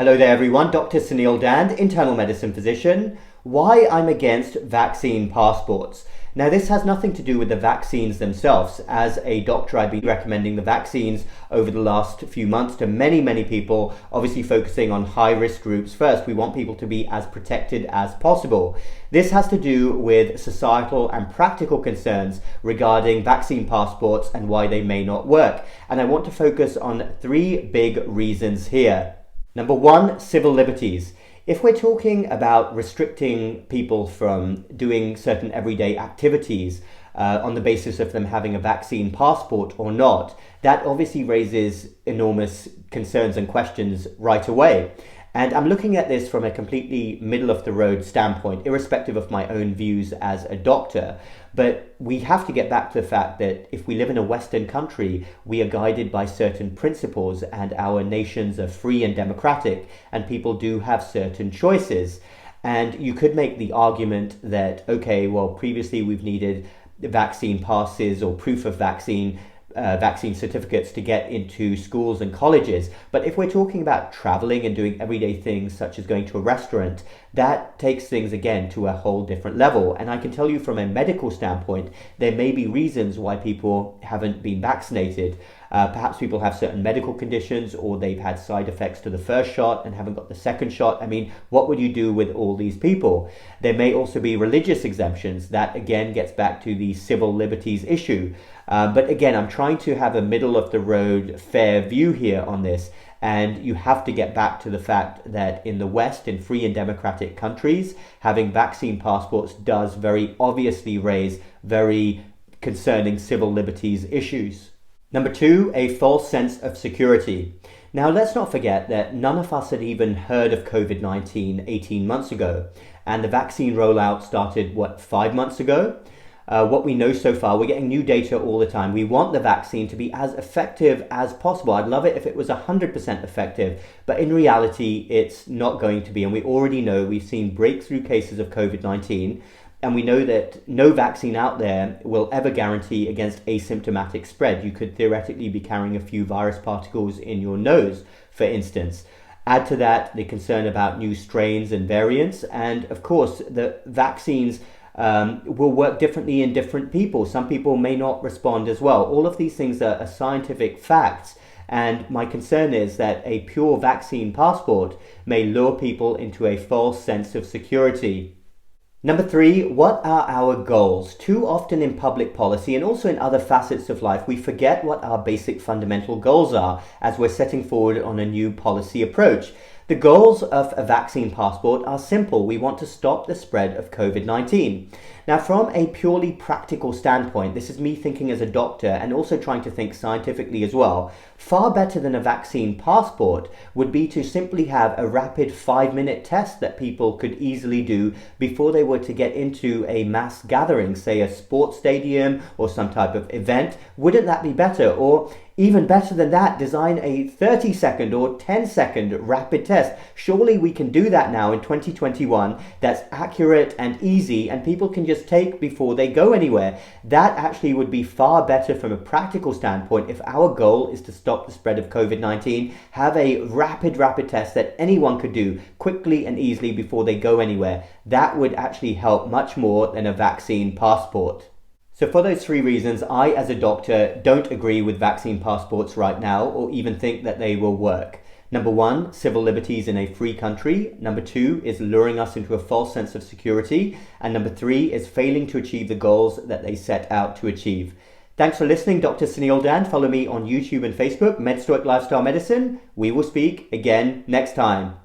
Hello there everyone, Dr. Suneel Dhand, internal medicine physician. Why I'm against vaccine passports. Now this has nothing to do with the vaccines themselves. As a doctor, I've been recommending the vaccines over the last few months to many people, obviously focusing on high risk groups first. We want people to be as protected as possible. This has to do with societal and practical concerns regarding vaccine passports and why they may not work. And I want to focus on three big reasons here. Number one, civil liberties. If we're talking about restricting people from doing certain everyday activities on the basis of them having a vaccine passport or not, that obviously raises enormous concerns and questions right away. And I'm looking at this from a completely middle-of-the-road standpoint, irrespective of my own views as a doctor. But we have to get back to the fact that if we live in a Western country, we are guided by certain principles and our nations are free and democratic, and people do have certain choices. And you could make the argument that, okay, well, previously we've needed vaccine passes or proof of vaccine certificates to get into schools and colleges. But if we're talking about traveling and doing everyday things such as going to a restaurant, that takes things again to a whole different level. And I can tell you from a medical standpoint, there may be reasons why people haven't been vaccinated. Perhaps people have certain medical conditions, or they've had side effects to the first shot and haven't got the second shot. I mean, what would you do with all these people? There may also be religious exemptions. That again gets back to the civil liberties issue. But again, I'm trying to have a middle of the road fair view here on this. And you have to get back to the fact that in the West, in free and democratic countries, having vaccine passports does very obviously raise very concerning civil liberties issues. Number two, a false sense of security. Now, let's not forget that none of us had even heard of COVID-19 18 months ago. And the vaccine rollout started, 5 months ago? What we know so far, we're getting new data all the time. We want the vaccine to be as effective as possible. I'd love it if it was 100% effective, but in reality, it's not going to be. And we already know we've seen breakthrough cases of COVID-19, and we know that no vaccine out there will ever guarantee against asymptomatic spread. You could theoretically be carrying a few virus particles in your nose, for instance. Add to that the concern about new strains and variants, and of course, the vaccines will work differently in different people. Some people may not respond as well. All of these things are scientific facts. And my concern is that a pure vaccine passport may lure people into a false sense of security. Number three, what are our goals? Too often in public policy and also in other facets of life, we forget what our basic fundamental goals are as we're setting forward on a new policy approach. The goals of a vaccine passport are simple. We want to stop the spread of COVID-19. Now, from a purely practical standpoint, this is me thinking as a doctor and also trying to think scientifically as well. Far better than a vaccine passport would be to simply have a rapid 5-minute test that people could easily do before they were to get into a mass gathering, say a sports stadium or some type of event. Wouldn't that be better? Or even better than that, design a 30-second or 10-second rapid test. Surely we can do that now in 2021. That's accurate and easy, and people can just take before they go anywhere. That actually would be far better from a practical standpoint. If our goal is to stop the spread of COVID-19, have a rapid test that anyone could do quickly and easily before they go anywhere. That would actually help much more than a vaccine passport. So for those three reasons, I as a doctor don't agree with vaccine passports right now or even think that they will work. Number one, civil liberties in a free country. Number two is luring us into a false sense of security. And number three is failing to achieve the goals that they set out to achieve. Thanks for listening, Dr. Suneel Dhand. Follow me on YouTube and Facebook, MedStoic Lifestyle Medicine. We will speak again next time.